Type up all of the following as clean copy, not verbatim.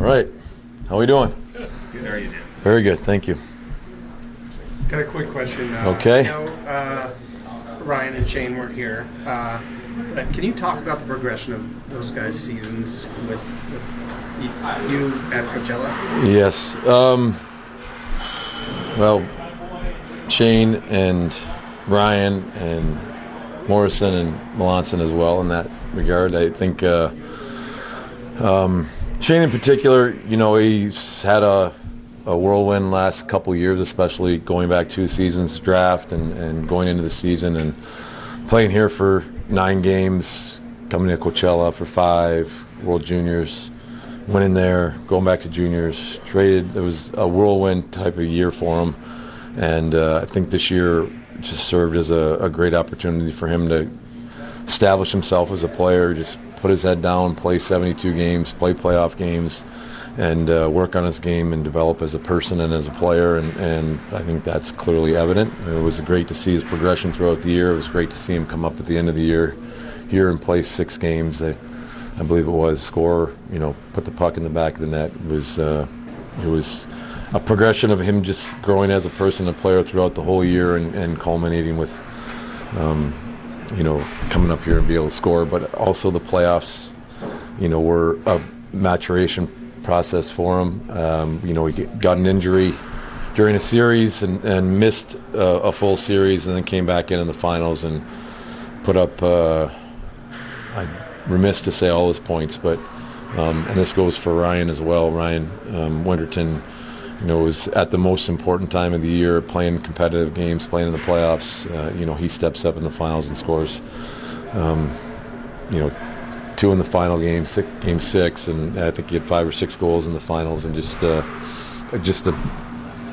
All right. How are we doing? Good. How are you doing? Very good. Thank you. Got a quick question. Okay. I know Ryan and Shane weren't here. Can you talk about the progression of those guys' seasons with you at Coachella? Yes. Well, Shane and Ryan and Morrison and Melanson as well in that regard. I think Shane in particular, he's had a whirlwind last couple of years, especially going back 2 seasons, draft and going into the season and playing here for 9 games, coming to Coachella for 5, World Juniors, winning there, going back to juniors, traded. It was a whirlwind type of year for him, and I think this year just served as a great opportunity for him to establish himself as a player, just put his head down, play 72 games, play playoff games, and work on his game and develop as a person and as a player, and I think that's clearly evident. It was great to see his progression throughout the year. It was great to see him come up at the end of the year here and play 6 games. I believe it was, score, put the puck in the back of the net. It was a progression of him just growing as a person and player throughout the whole year and culminating with coming up here and be able to score. But also the playoffs, were a maturation process for him. He got an injury during a series and missed a full series, and then came back in the finals and put up, I'm remiss to say all his points, but and this goes for Ryan as well. Ryan Winterton, was at the most important time of the year, playing competitive games, playing in the playoffs. He steps up in the finals and scores. 2 in the final game 6, and I think he had 5 or 6 goals in the finals, and just a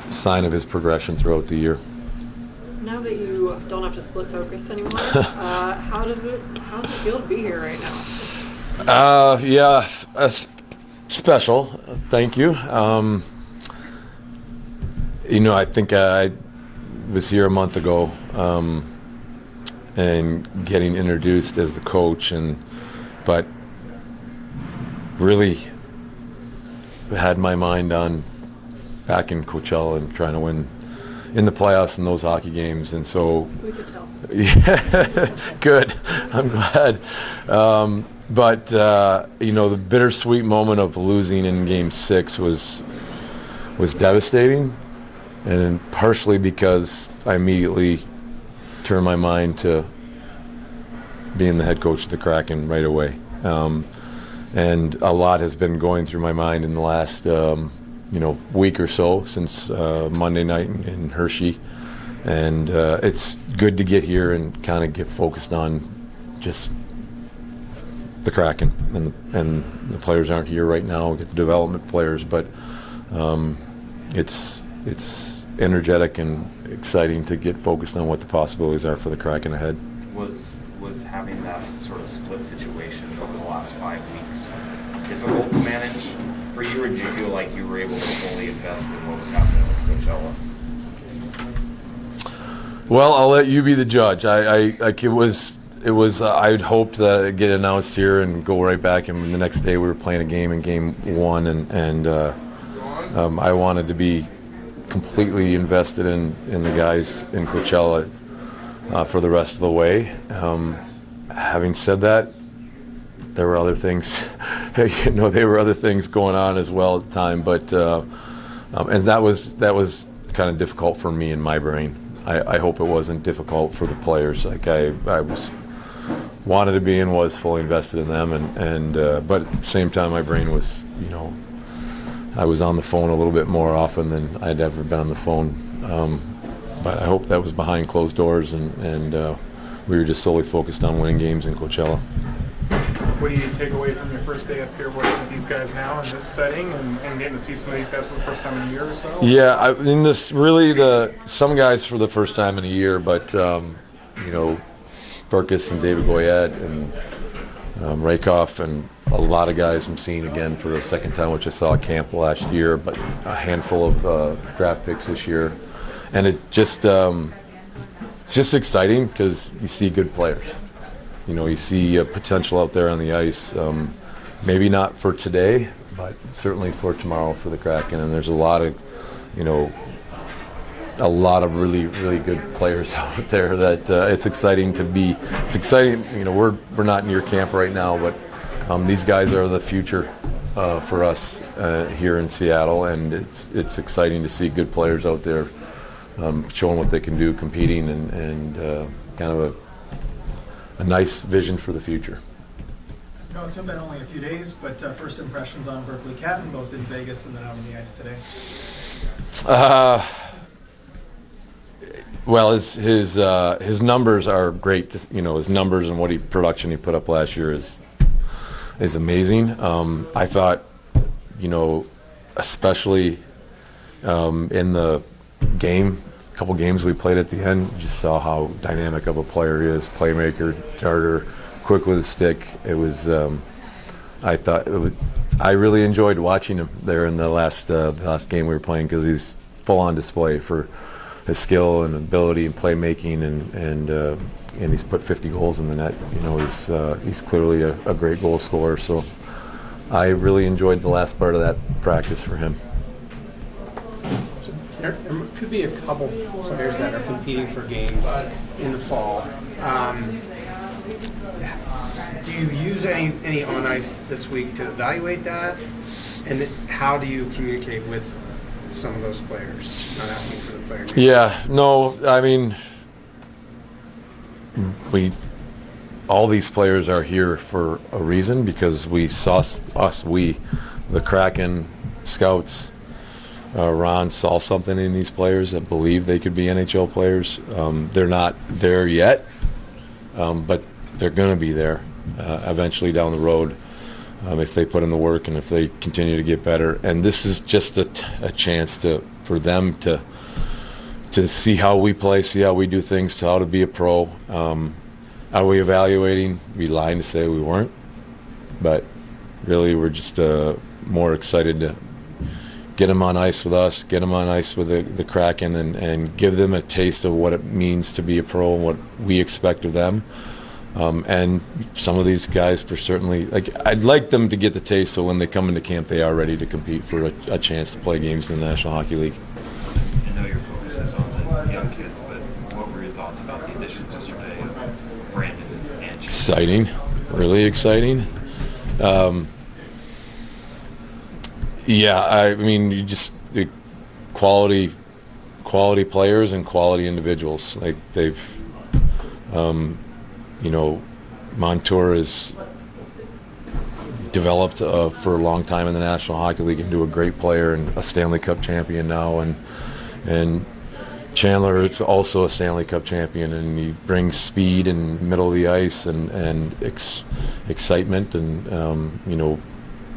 sign of his progression throughout the year. Now that you don't have to split focus anymore, how does it feel to be here right now? Special. Thank you. I think I was here a month ago and getting introduced as the coach, but really had my mind on back in Coachella and trying to win in the playoffs in those hockey games, and so we could tell. Yeah, good. I'm glad. But the bittersweet moment of losing in Game 6 was devastating, and partially because I immediately turned my mind to being the head coach of the Kraken right away. And a lot has been going through my mind in the last week or so since Monday night in Hershey, and it's good to get here and kind of get focused on just the Kraken, and the players aren't here right now. We get the development players, but it's energetic and exciting to get focused on what the possibilities are for the Kraken ahead. Was having that sort of split situation over the last 5 weeks difficult to manage for you, or did you feel like you were able to fully invest in what was happening with Coachella? Well, I'll let you be the judge. I'd hoped that it'd get announced here and go right back, and the next day we were playing a game in Game 1, and I wanted to be completely invested in the guys in Coachella for the rest of the way. Having said that, there were other things, there were other things going on as well at the time, but and that was kind of difficult for me in my brain. I hope it wasn't difficult for the players. Like I wanted to be and was fully invested in them, and but at the same time, my brain was, I was on the phone a little bit more often than I'd ever been on the phone. But I hope that was behind closed doors, and we were just solely focused on winning games in Coachella. What do you take away from your first day up here working with these guys now in this setting and getting to see some of these guys for the first time in a year or so? Yeah, I mean, some guys for the first time in a year, but Burkus and David Goyette and Rakoff and a lot of guys I'm seeing again for the second time, which I saw at camp last year, but a handful of draft picks this year. And it's just exciting because you see good players. You see potential out there on the ice. Maybe not for today, but certainly for tomorrow for the Kraken. And there's a lot of, a lot of really, really good players out there that it's exciting to be. It's exciting. We're not in your camp right now, but these guys are the future for us here in Seattle, and it's exciting to see good players out there showing what they can do, competing, and kind of a nice vision for the future. No, it's been only a few days, but first impressions on Berkeley Catton, both in Vegas and then out on the ice today. Well, his numbers are great. His numbers and production he put up last year is amazing. I thought, especially in the couple games we played at the end, you just saw how dynamic of a player he is. Playmaker, darter, quick with his stick. It was. I really enjoyed watching him there in the last game we were playing, because he's full on display for his skill and ability and playmaking, and he's put 50 goals in the net. He's clearly a great goal scorer. So I really enjoyed the last part of that practice for him. There could be a couple players that are competing for games in the fall. Do you use any on ice this week to evaluate that? And how do you communicate with some of those players? Not asking for the player name. Yeah, no, I mean, all these players are here for a reason, because the Kraken scouts, Ron saw something in these players that believe they could be NHL players. They're not there yet, but they're going to be there eventually down the road if they put in the work and if they continue to get better. And this is just a chance for them to see how we play, see how we do things, how to be a pro. Are we evaluating? We'd be lying to say we weren't. But really, we're just more excited to get them on ice with us, get them on ice with the Kraken, and give them a taste of what it means to be a pro and what we expect of them. And some of these guys, for certainly, I'd like them to get the taste so when they come into camp, they are ready to compete for a chance to play games in the National Hockey League. I know your focus is on the young kids, but what were your thoughts about the additions yesterday of Brandon and Chase? Exciting, really exciting. Yeah, I mean, the quality players and quality individuals. Montour has developed for a long time in the National Hockey League into a great player and a Stanley Cup champion now, and Chandler is also a Stanley Cup champion, and he brings speed and middle of the ice and excitement, and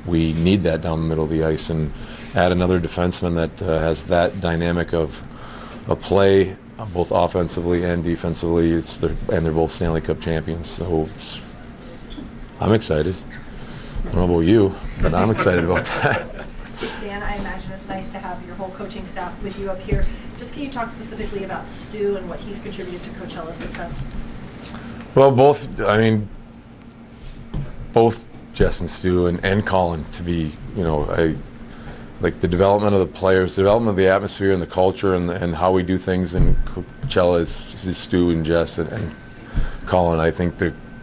we need that down the middle of the ice, and add another defenseman that has that dynamic of play, both offensively and defensively. And they're both Stanley Cup champions, so I'm excited. I don't know about you, but I'm excited about that. Dan, I imagine it's nice to have your whole coaching staff with you up here. Just can you talk specifically about Stu and what he's contributed to Coachella's success? Well, both Jess and Stu and Colin, to be, like the development of the players, the development of the atmosphere and the culture and how we do things in Coachella is Stu and Jess and Colin. I think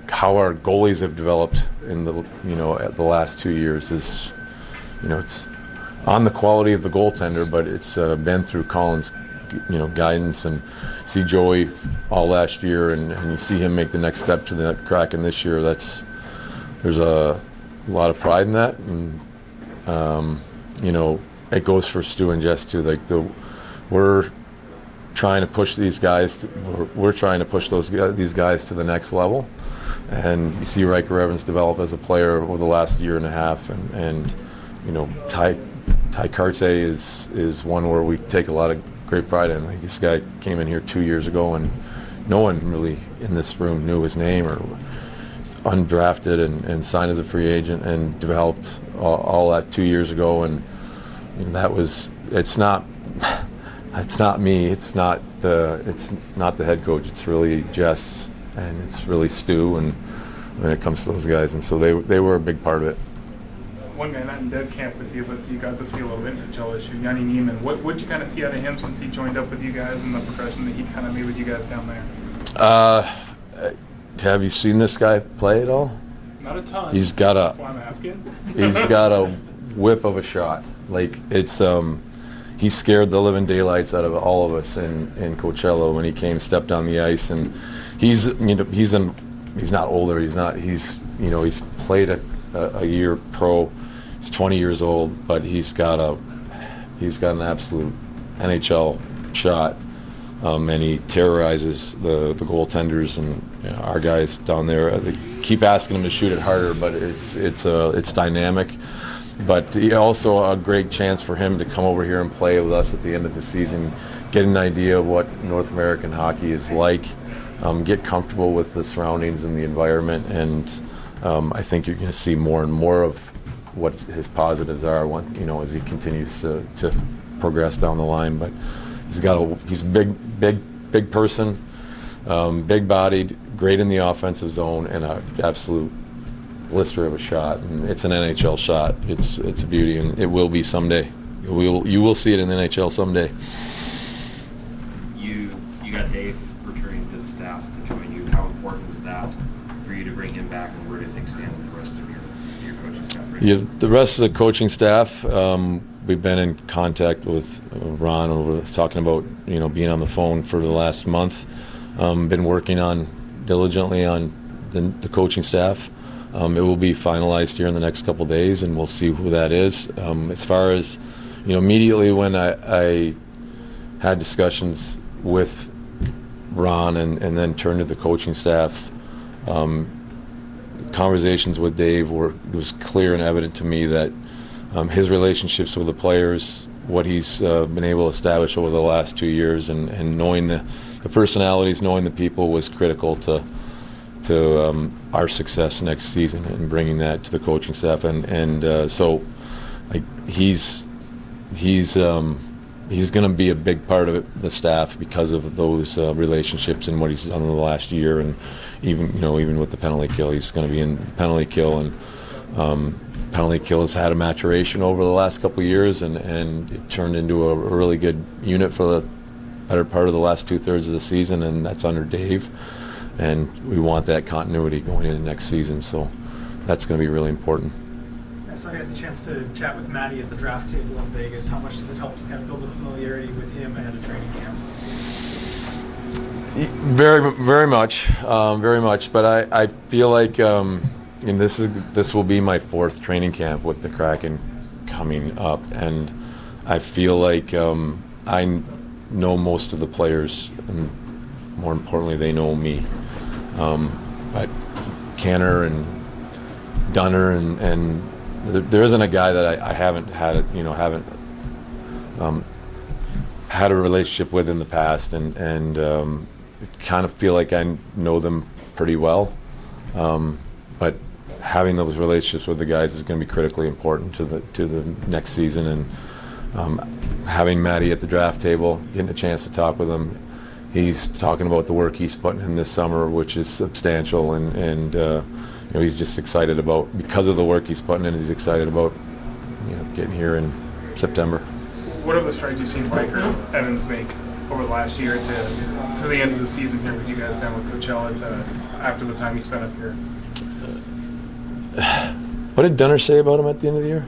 how our goalies have developed in at the last 2 years is, it's on the quality of the goaltender, but it's been through Colin's, guidance, and see Joey all last year, and you see him make the next step to the Kraken this year. There's a lot of pride in that, and it goes for Stu and Jess too. We're trying to push these guys. We're trying to push these guys to the next level, and you see Riker Evans develop as a player over the last year and a half, and Ty Carte is one where we take a lot of great pride in. This guy came in here 2 years ago, and no one really in this room knew his name, or undrafted and signed as a free agent and developed all that 2 years ago, and that was it's not me, it's not the head coach, it's really Jess and it's really Stu, and when it comes to those guys, and so they were a big part of it. one guy not in dev camp with you, but you got to see a little bit in LSU, Yanni Neiman. What'd you kind of see out of him since he joined up with you guys and the progression that he kind of made with you guys down there? Have you seen this guy play at all? Not a ton. That's why I'm asking. He's got a whip of a shot. Like, it's he scared the living daylights out of all of us in Coachella when he stepped on the ice, and he's not older. He's played a year pro. He's 20 years old, but he's got an absolute NHL shot, and he terrorizes the goaltenders and our guys down there. They keep asking him to shoot it harder, but it's dynamic. But also a great chance for him to come over here and play with us at the end of the season, get an idea of what North American hockey is like, get comfortable with the surroundings and the environment, and I think you're going to see more and more of what his positives are once as he continues to progress down the line. But he's a big person, big-bodied, great in the offensive zone, and an absolute blister of a shot. And it's an NHL shot. It's a beauty, and it will be someday. You will see it in the NHL someday. You got Dave returning to the staff to join you. How important was that for you to bring him back, and where do things stand with the rest of your coaching staff right now? The rest of the coaching staff, we've been in contact with Ron, talking about being on the phone for the last month. Been working diligently on the coaching staff. It will be finalized here in the next couple of days, and we'll see who that is. As far as immediately when I had discussions with Ron and then turned to the coaching staff, conversations with Dave it was clear and evident to me that his relationships with the players, what he's been able to establish over the last 2 years, and knowing the personalities, knowing the people, was critical to our success next season, and bringing that to the coaching staff. So he's going to be a big part of the staff because of those relationships and what he's done in the last year, and even with the penalty kill, he's going to be in the penalty kill, and penalty kill has had a maturation over the last couple of years, and it turned into a really good unit for the better part of the last 2/3 of the season, and that's under Dave. And we want that continuity going into next season, so that's going to be really important. So I had the chance to chat with Matty at the draft table in Vegas. How much does it help to kind of build a familiarity with him ahead of training camp? Very, very much, very much. But I feel like this will be my 4th training camp with the Kraken coming up, and I feel like I know most of the players, and more importantly, they know me. But Canner and Dunner and there isn't a guy that I haven't had had a relationship with in the past, and kind of feel like I know them pretty well. But having those relationships with the guys is going to be critically important to the next season, and having Matty at the draft table, getting a chance to talk with him. He's talking about the work he's putting in this summer, which is substantial, and he's just excited about, because of the work he's putting in, he's excited about getting here in September. What are the strides you've seen Riker Evans make over the last year to the end of the season here with you guys down with Coachella after the time he spent up here? What did Dunner say about him at the end of the year?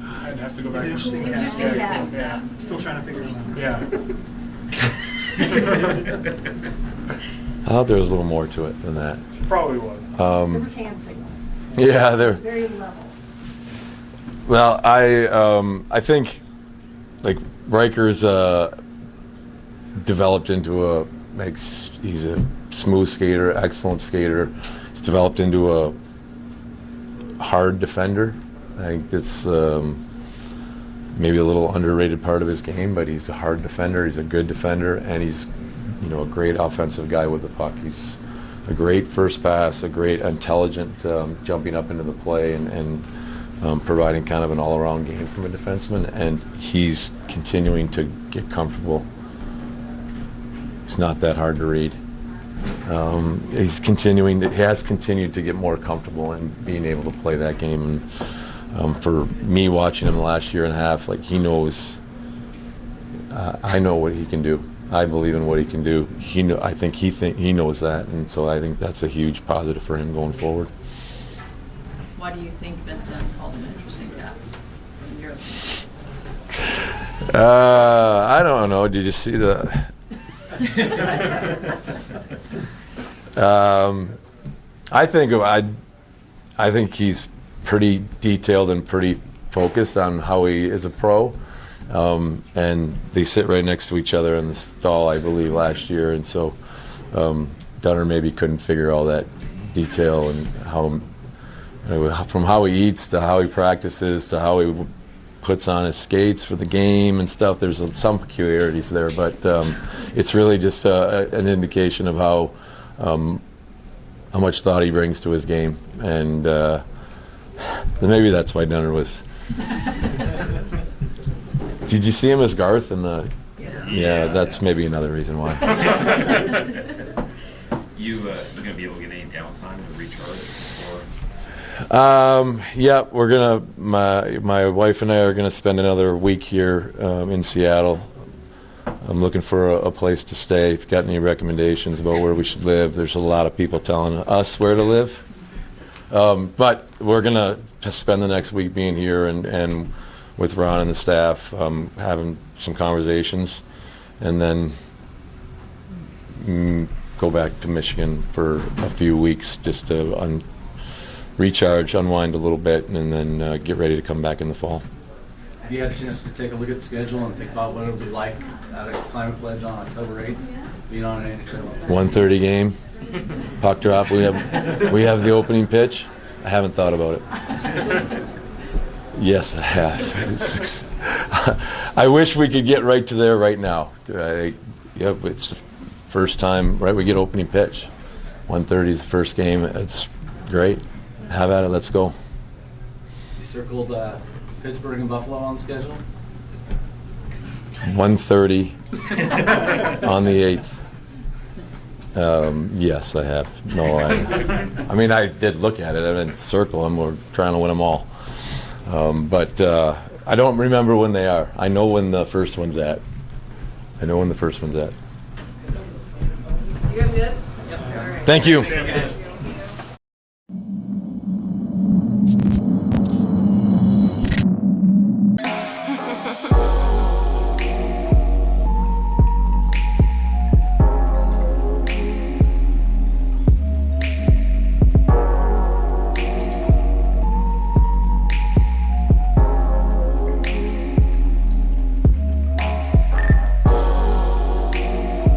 I'd have to go back. Still trying to figure it out. Yeah. I thought there was a little more to it than that. Probably was. There were hand signals. Yeah, It was very level. Well, I think like Riker's developed into he's a smooth skater, excellent skater. He's developed into a hard defender. I think that's maybe a little underrated part of his game, but he's a hard defender. He's a good defender, and he's a great offensive guy with the puck. He's a great first pass, a great intelligent jumping up into the play, and providing kind of an all-around game from a defenseman. And he's continuing to get comfortable. He's not that hard to read. He has continued to get more comfortable in being able to play that game. And for me watching him the last year and a half, like he knows. I know what he can do. I believe in what he can do. I think he knows that, and so I think that's a huge positive for him going forward. Why do you think Vincent called him an interesting cat? I don't know. Did you see the? I think he's pretty detailed and pretty focused on how he is a pro. And they sit right next to each other in the stall, I believe, last year. And so Dunner maybe couldn't figure all that detail and how, from how he eats to how he practices to how he puts on his skates for the game and stuff. There's some peculiarities there, but it's really just an indication of how much thought he brings to his game. And maybe that's why Dunner was. Did you see him as Garth in the? Yeah, that's maybe another reason why. You gonna be able to get any downtime to recharge? Yeah, we're gonna. My wife and I are gonna spend another week here in Seattle. I'm looking for a place to stay. If you've got any recommendations about where we should live, there's a lot of people telling us where to live. But we're gonna spend the next week being here and with Ron and the staff, having some conversations, and then go back to Michigan for a few weeks just to recharge, unwind a little bit, and then get ready to come back in the fall. Have you had a chance to take a look at the schedule and think about what it'll be like at a Climate Pledge on October 8th, being on an NHL? 1:30 game, puck drop. We have the opening pitch. I haven't thought about it. Yes, I have. I wish we could get right to there right now. It's the first time, right? We get opening pitch. 1:30 is the first game. It's great. Have at it. Let's go. You circled Pittsburgh and Buffalo on the schedule? 1:30 on the 8th. Yes, I have. No, I mean, I did look at it. I didn't circle them. We're trying to win them all. But I don't remember when they are. I know when the first one's at. You guys good? Yep. All right. Thank you.